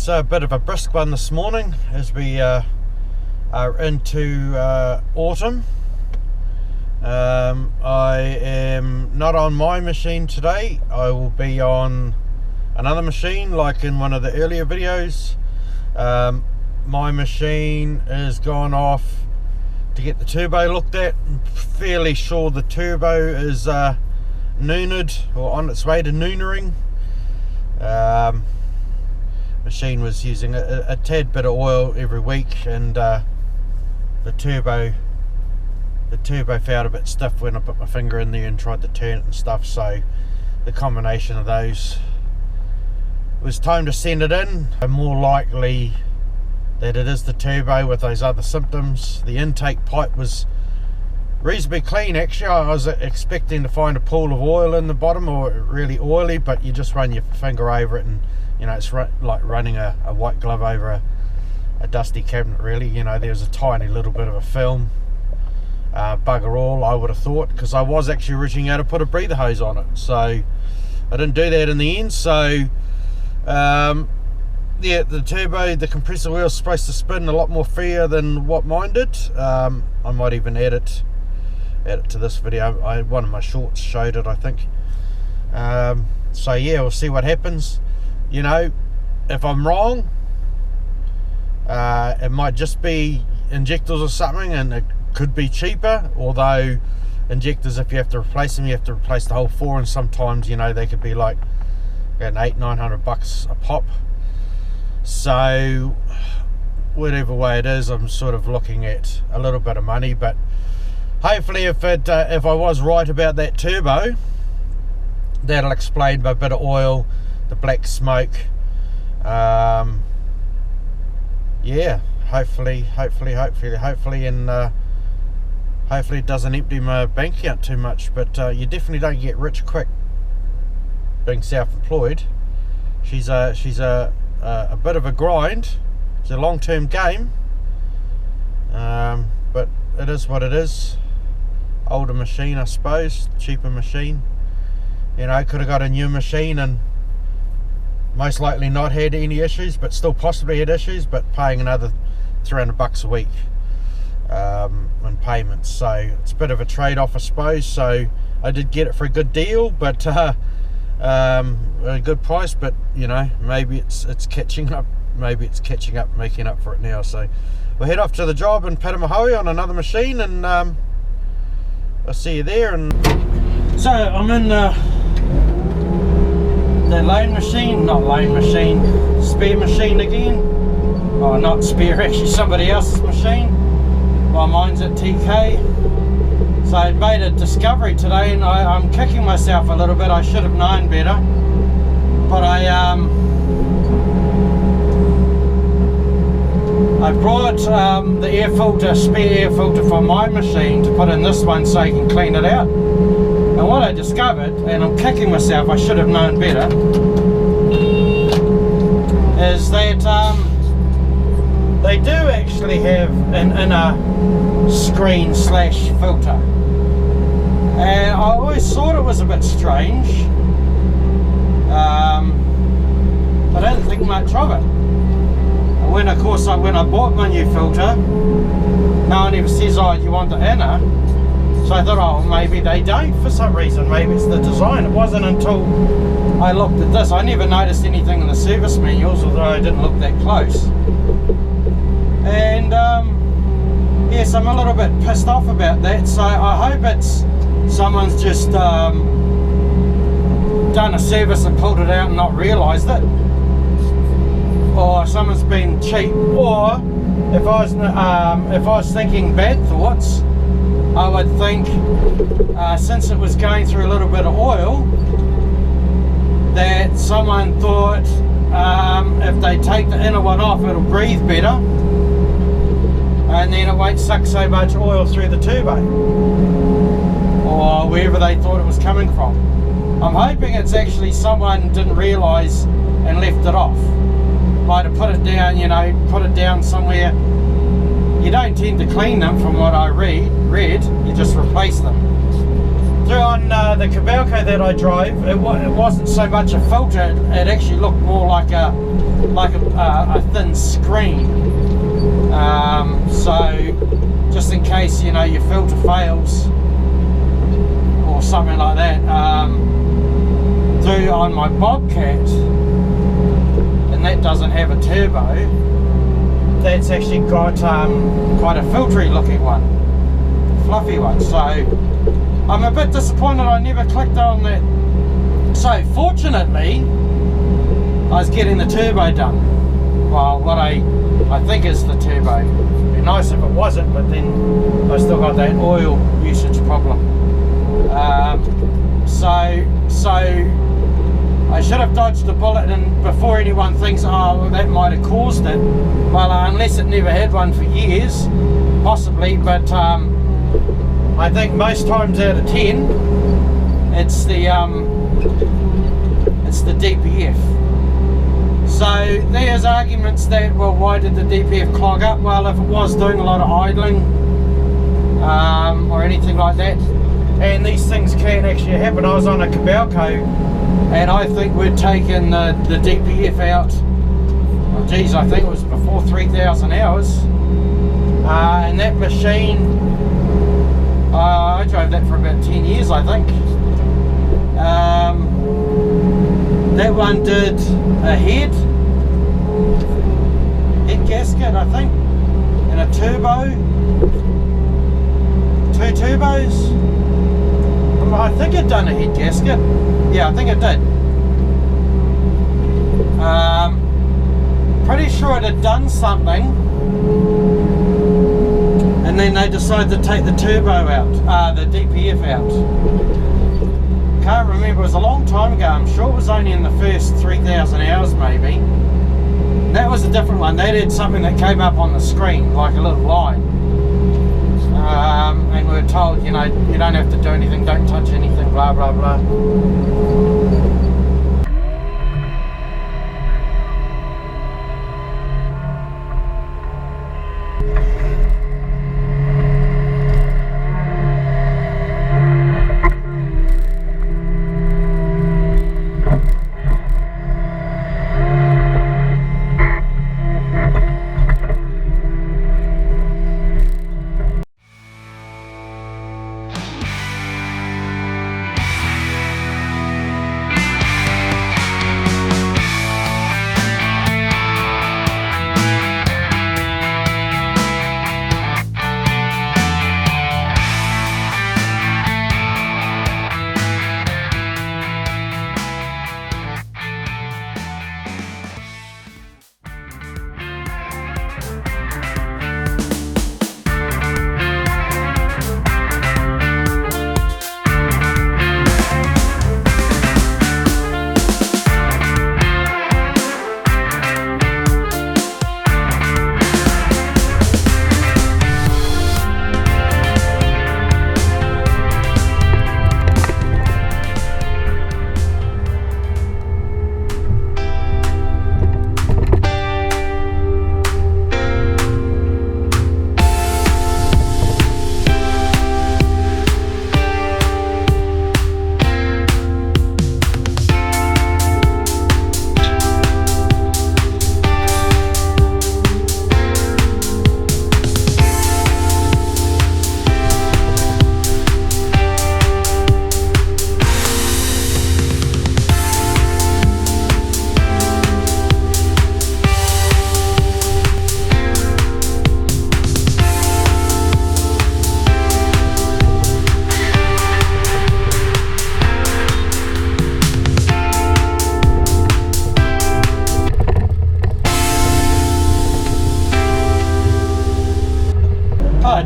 So a bit of a brisk one this morning as we are into autumn. I am not on my machine today. I will be on another machine like in one of the earlier videos. My machine has gone off to get the turbo looked at. I'm fairly sure the turbo is noonered or on its way to noonering. Machine was using a tad bit of oil every week, and the turbo felt a bit stiff when I put my finger in there and tried to turn it and stuff. So the combination of those, it was time to send it in. More likely that it is the turbo with those other symptoms. The intake pipe was reasonably clean actually. I was expecting to find a pool of oil in the bottom or really oily, but you just run your finger over it and it's like running a white glove over a dusty cabinet really. There's a tiny little bit of a film, bugger all I would have thought, because I was actually reaching out to put a breather hose on it, so I didn't do that in the end. So yeah, the turbo, the compressor wheel is supposed to spin a lot more freer than what mine did. I might even add it to this video. One of my shorts showed it, I think. So yeah, we'll see what happens. If I'm wrong, it might just be injectors or something, and it could be cheaper, although injectors, if you have to replace them, you have to replace the whole four, and sometimes they could be like $800-900 a pop. So whatever way it is, I'm sort of looking at a little bit of money. But hopefully if I was right about that turbo, that'll explain by a bit of oil, the black smoke. Yeah, hopefully, and hopefully it doesn't empty my bank account too much. But you definitely don't get rich quick being self-employed. She's a bit of a grind. It's a long-term game, but it is what it is. Older machine, I suppose, cheaper machine. Could have got a new machine and most likely not had any issues, but still possibly had issues, but paying another $300 a week in payments. So it's a bit of a trade-off, I suppose. So I did get it for a good deal, but a good price. But maybe it's catching up. Maybe it's catching up, making up for it now. So we'll head off to the job in Patamahoe on another machine, and I'll see you there. And so I'm in the spare machine again. Oh, not spare, actually somebody else's machine. Well, mine's at TK. So I made a discovery today, and I'm kicking myself a little bit. I should have known better, but I brought the air filter, spare air filter from my machine to put in this one so you can clean it out. And what I discovered, and I'm kicking myself, I should have known better, is that they do actually have an inner screen / filter. And I always thought it was a bit strange. I didn't think much of it. When I bought my new filter, no one ever says, oh, you want the inner. So I thought, oh, maybe they don't for some reason. Maybe it's the design. It wasn't until I looked at this. I never noticed anything in the service manuals, although I didn't look that close. And yes, I'm a little bit pissed off about that. So I hope it's someone's just done a service and pulled it out and not realised it, or someone's been cheap. Or if I was thinking bad thoughts, I would think, since it was going through a little bit of oil, that someone thought if they take the inner one off, it'll breathe better, and then it won't suck so much oil through the turbo, or wherever they thought it was coming from. I'm hoping it's actually someone didn't realise and left it off. Might have put it down, put it down somewhere. You don't tend to clean them, from what I read, you just replace them. through on the Cabalco that I drove, it wasn't so much a filter. It actually looked more like a thin screen. So just in case, you know, your filter fails or something like that, through on my Bobcat, and that doesn't have a turbo, that's actually got quite a filtery looking one, fluffy one. So I'm a bit disappointed I never clicked on that. So fortunately I was getting the turbo done. Well, what I think is the turbo. It'd be nice if it wasn't, but then I still got that oil usage problem. So I should have dodged the bullet, and before anyone thinks, oh, well, that might have caused it, well, unless it never had one for years, possibly, but I think most times out of 10 it's the DPF. So there's arguments that, well, why did the DPF clog up? Well, if it was doing a lot of idling or anything like that, and these things can actually happen. I was on a Cabalco and I think we'd taken the DPF out, well, geez, I think it was before 3,000 hours, and that machine, I drove that for about 10 years, I think. That one did a head gasket, I think, and a turbo, 2 turbos. I think it done a head gasket. Yeah, I think it did. Pretty sure it had done something, and then they decided to take the turbo out, the DPF out. Can't remember, it was a long time ago. I'm sure it was only in the first 3,000 hours maybe. That was a different one. They did something that came up on the screen like a little line, and we were told, you know, you don't have to do anything, don't touch anything, blah blah blah.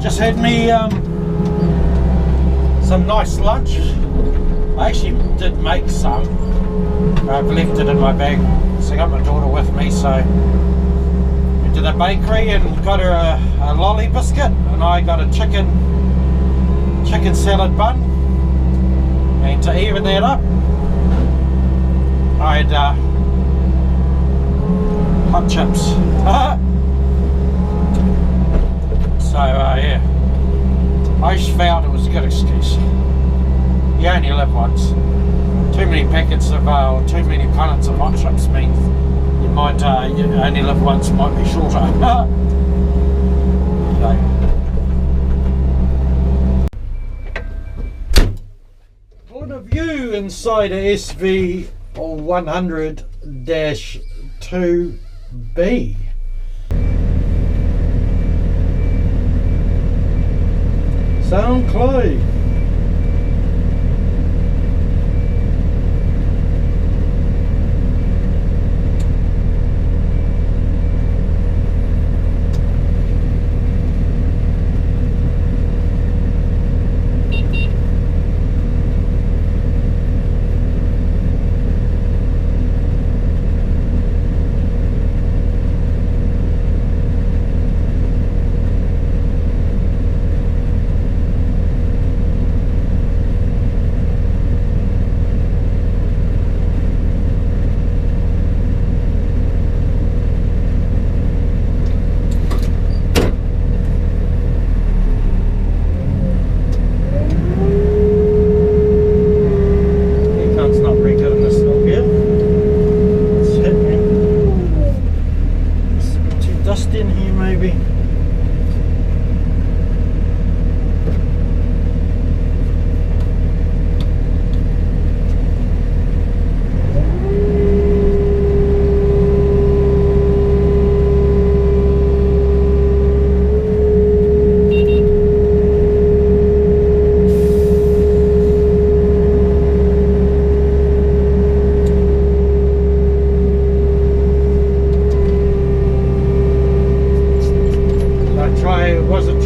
Just had me some nice lunch. I actually did make some. I've left it in my bag, so I got my daughter with me, so went to the bakery and got her a lolly biscuit, and I got a chicken salad bun, and to even that up I had hot chips. So yeah, I just felt it was a good excuse. You only live once. Too many packets of, or too many pallets of hot chips means you might, you only live once, might be shorter. So. Point of view inside a SV 100-2B. Sound Clay.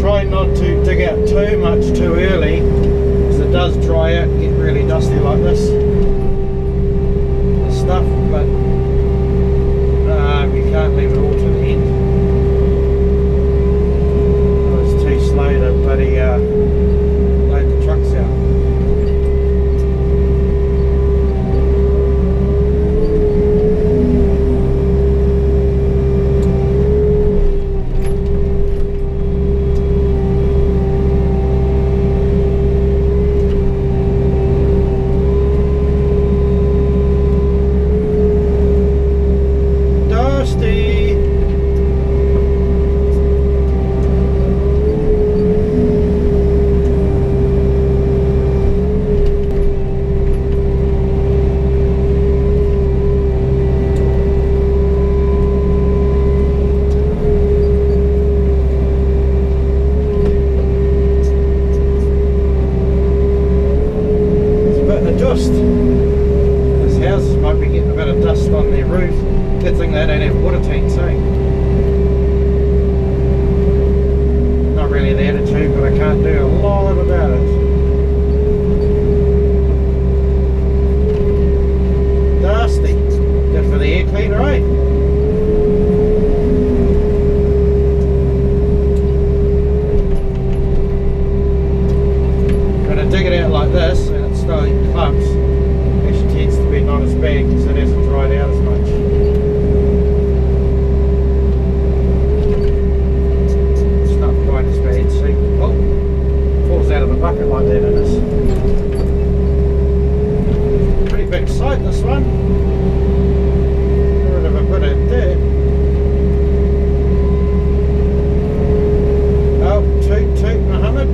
Try not to dig out too much too early, because it does dry out and get really dusty like this stuff, but you can't leave it all to the end. It's too slow to bloody load the trucks out. These houses might be getting a bit of dust on their roof. Good thing they don't have water tanks, eh? Not really the attitude, but I can't do a lot about it. Dusty. Good for the air cleaner, eh? Dig it out like this and it's still in clumps. Actually tends to be not as bad because it hasn't dried out as much. It's not quite as bad, see? Oh, falls out of the bucket like that it is. Pretty big site this one. Get rid of a bit of dirt. Oh, toot Muhammad.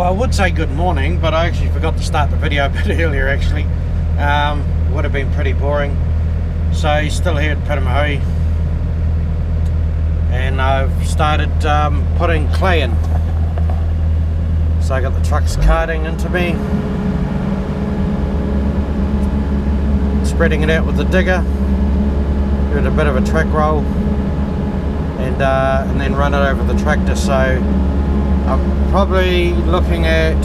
I would say good morning, but I actually forgot to start the video a bit earlier actually. Would have been pretty boring. So still here at Pitamahui, and I've started putting clay in. So I got the trucks carting into me, spreading it out with the digger, doing a bit of a track roll, and then run it over the tractor. So I'm probably looking at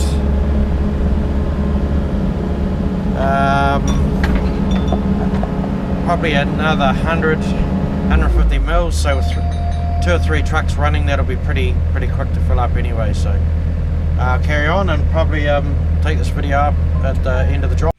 probably another 150 mils, so with 2 or 3 trucks running, that'll be pretty quick to fill up anyway. So carry on and probably take this video up at the end of the drive.